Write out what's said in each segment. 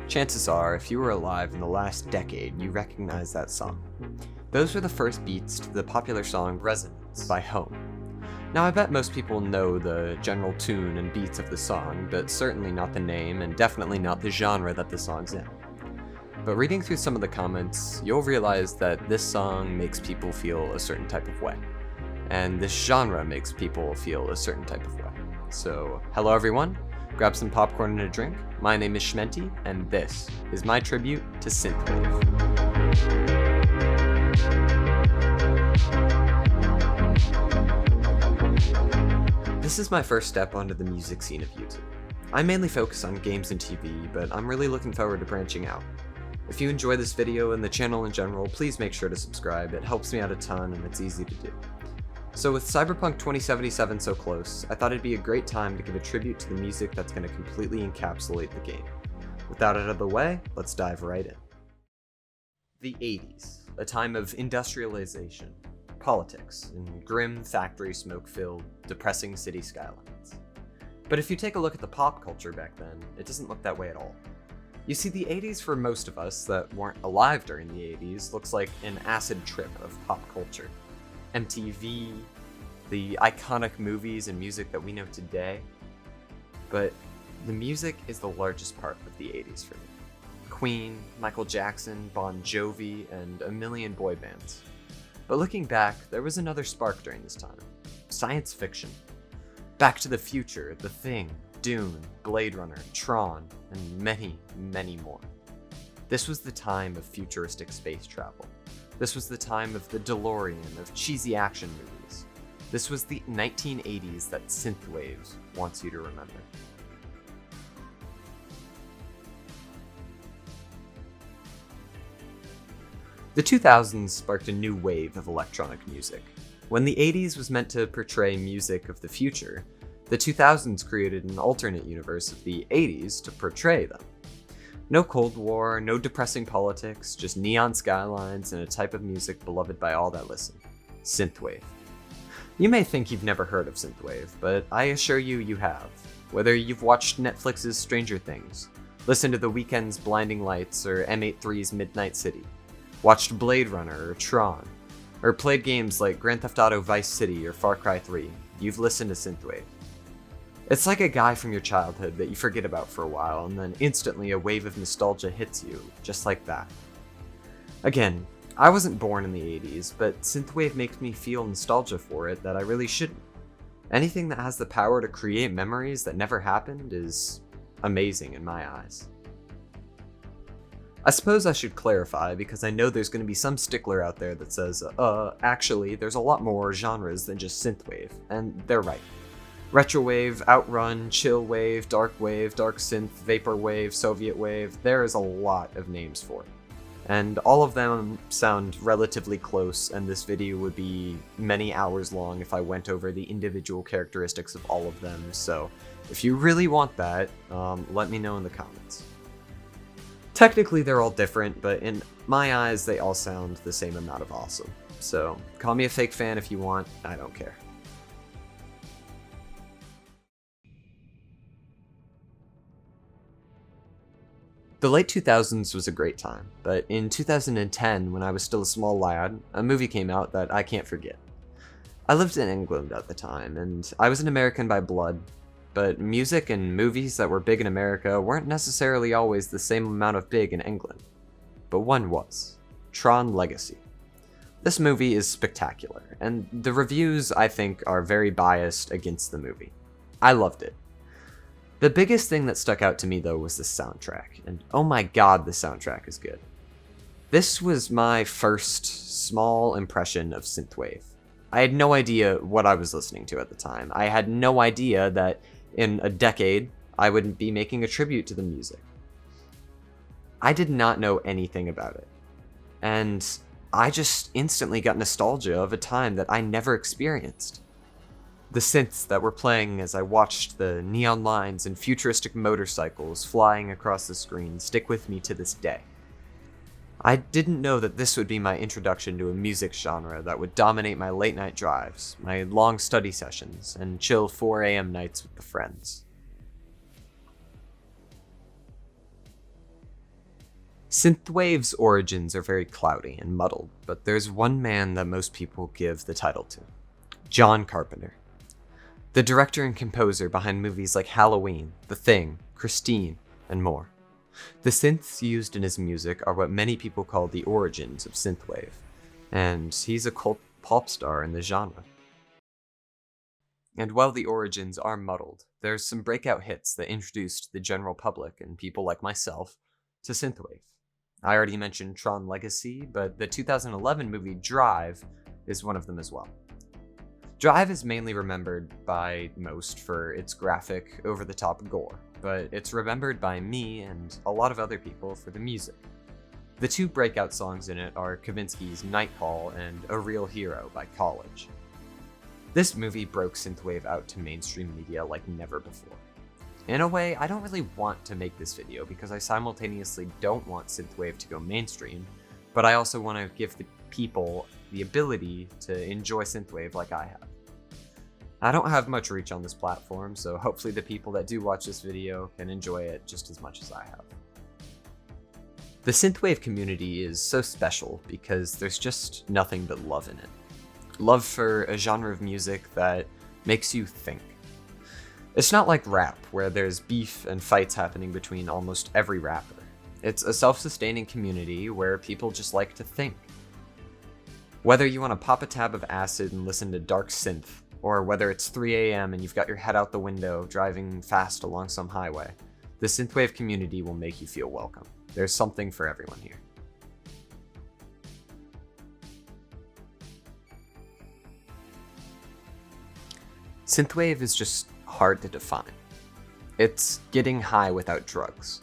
Chances are, if you were alive in the last decade, you recognize that song. Those were the first beats to the popular song Resonance by Home. Now, I bet most people know the general tune and beats of the song, but certainly not the name and definitely not the genre that the song's in. But reading through some of the comments, you'll realize that this song makes people feel a certain type of way, and this genre makes people feel a certain type of way. So, hello everyone, grab some popcorn and a drink. My name is Shmenty, and this is my tribute to Synthwave. This is my first step onto the music scene of YouTube. I mainly focus on games and TV, but I'm really looking forward to branching out. If you enjoy this video and the channel in general, please make sure to subscribe. It helps me out a ton and it's easy to do. So with Cyberpunk 2077 so close, I thought it'd be a great time to give a tribute to the music that's going to completely encapsulate the game. With that out of the way, let's dive right in. The 80s, a time of industrialization, politics, and grim factory smoke-filled, depressing city skylines. But if you take a look at the pop culture back then, it doesn't look that way at all. You see, the 80s for most of us that weren't alive during the 80s looks like an acid trip of pop culture. MTV, the iconic movies and music that we know today. But the music is the largest part of the 80s for me. Queen, Michael Jackson, Bon Jovi, and a million boy bands. But looking back, there was another spark during this time. Science fiction. Back to the Future, The Thing, Dune, Blade Runner, Tron, and many, many more. This was the time of futuristic space travel. This was the time of the DeLorean, of cheesy action movies. This was the 1980s that Synthwave wants you to remember. The 2000s sparked a new wave of electronic music. When the 80s was meant to portray music of the future, the 2000s created an alternate universe of the 80s to portray them. No Cold War, no depressing politics, just neon skylines and a type of music beloved by all that listen. Synthwave. You may think you've never heard of Synthwave, but I assure you, you have. Whether you've watched Netflix's Stranger Things, listened to The Weeknd's Blinding Lights or M83's Midnight City, watched Blade Runner or Tron, or played games like Grand Theft Auto Vice City or Far Cry 3, you've listened to Synthwave. It's like a guy from your childhood that you forget about for a while, and then instantly a wave of nostalgia hits you, just like that. Again, I wasn't born in the 80s, but Synthwave makes me feel nostalgia for it that I really shouldn't. Anything that has the power to create memories that never happened is amazing in my eyes. I suppose I should clarify, because I know there's going to be some stickler out there that says, actually, there's a lot more genres than just Synthwave, and they're right. Retrowave, Outrun, Chillwave, Darkwave, Dark Synth, Vaporwave, Soviet Wave, there is a lot of names for it. And all of them sound relatively close, and this video would be many hours long if I went over the individual characteristics of all of them, so if you really want that, let me know in the comments. Technically they're all different, but in my eyes they all sound the same amount of awesome. So call me a fake fan if you want, I don't care. The late 2000s was a great time, but in 2010, when I was still a small lad, a movie came out that I can't forget. I lived in England at the time, and I was an American by blood, but music and movies that were big in America weren't necessarily always the same amount of big in England. But one was. Tron Legacy. This movie is spectacular, and the reviews, I think, are very biased against the movie. I loved it. The biggest thing that stuck out to me, though, was the soundtrack, and oh my god, the soundtrack is good. This was my first small impression of Synthwave. I had no idea what I was listening to at the time. I had no idea that in a decade, I would be making a tribute to the music. I did not know anything about it, and I just instantly got nostalgia of a time that I never experienced. The synths that were playing as I watched the neon lines and futuristic motorcycles flying across the screen stick with me to this day. I didn't know that this would be my introduction to a music genre that would dominate my late night drives, my long study sessions, and chill 4 a.m. nights with the friends. Synthwave's origins are very cloudy and muddled, but there's one man that most people give the title to: John Carpenter. The director and composer behind movies like Halloween, The Thing, Christine, and more. The synths used in his music are what many people call the origins of synthwave, and he's a cult pop star in the genre. And while the origins are muddled, there's some breakout hits that introduced the general public and people like myself to synthwave. I already mentioned Tron Legacy, but the 2011 movie Drive is one of them as well. Drive is mainly remembered by most for its graphic, over-the-top gore, but it's remembered by me and a lot of other people for the music. The two breakout songs in it are Kavinsky's Night Call and A Real Hero by College. This movie broke synthwave out to mainstream media like never before. In a way, I don't really want to make this video because I simultaneously don't want synthwave to go mainstream, but I also want to give the people the ability to enjoy synthwave like I have. I don't have much reach on this platform, so hopefully the people that do watch this video can enjoy it just as much as I have. The synthwave community is so special because there's just nothing but love in it. Love for a genre of music that makes you think. It's not like rap, where there's beef and fights happening between almost every rapper. It's a self-sustaining community where people just like to think. Whether you want to pop a tab of acid and listen to dark synth, or whether it's 3 a.m. and you've got your head out the window driving fast along some highway, the synthwave community will make you feel welcome. There's something for everyone here. Synthwave is just hard to define. It's getting high without drugs.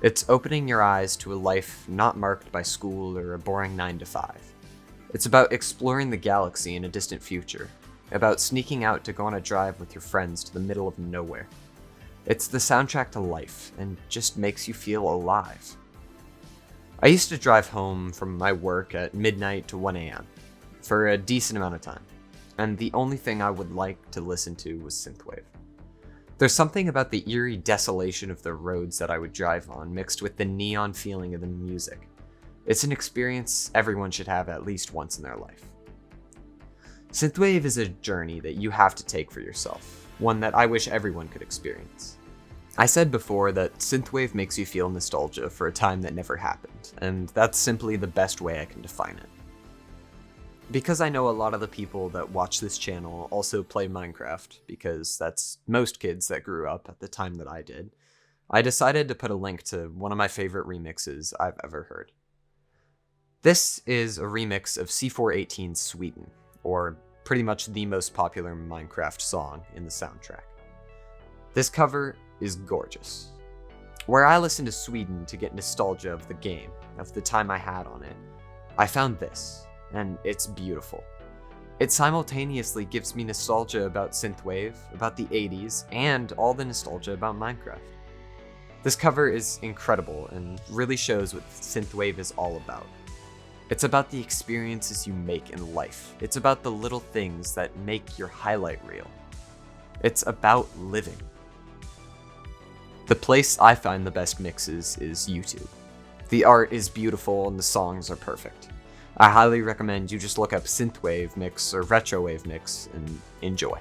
It's opening your eyes to a life not marked by school or a boring 9 to 5. It's about exploring the galaxy in a distant future, about sneaking out to go on a drive with your friends to the middle of nowhere. It's the soundtrack to life and just makes you feel alive. I used to drive home from my work at midnight to 1 a.m. for a decent amount of time, and the only thing I would like to listen to was synthwave. There's something about the eerie desolation of the roads that I would drive on mixed with the neon feeling of the music. It's an experience everyone should have at least once in their life. Synthwave is a journey that you have to take for yourself, one that I wish everyone could experience. I said before that synthwave makes you feel nostalgia for a time that never happened, and that's simply the best way I can define it. Because I know a lot of the people that watch this channel also play Minecraft, because that's most kids that grew up at the time that I did, I decided to put a link to one of my favorite remixes I've ever heard. This is a remix of C418's Sweden, or pretty much the most popular Minecraft song in the soundtrack. This cover is gorgeous. Where I listen to Sweden to get nostalgia of the game, of the time I had on it, I found this, and it's beautiful. It simultaneously gives me nostalgia about synthwave, about the 80s, and all the nostalgia about Minecraft. This cover is incredible and really shows what synthwave is all about. It's about the experiences you make in life. It's about the little things that make your highlight reel. It's about living. The place I find the best mixes is YouTube. The art is beautiful and the songs are perfect. I highly recommend you just look up Synthwave mix or Retrowave mix and enjoy.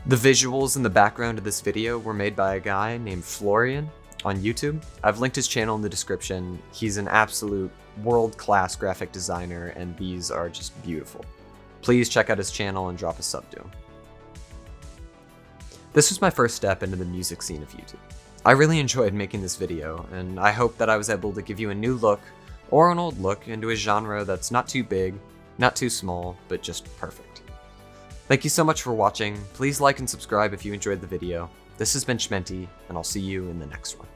The visuals in the background of this video were made by a guy named Florian on YouTube. I've linked his channel in the description. He's an absolute world-class graphic designer and these are just beautiful. Please check out his channel and drop a sub to him. This was my first step into the music scene of YouTube. I really enjoyed making this video, and I hope that I was able to give you a new look, or an old look, into a genre that's not too big, not too small, but just perfect. Thank you so much for watching. Please like and subscribe if you enjoyed the video. This has been Shmenty, and I'll see you in the next one.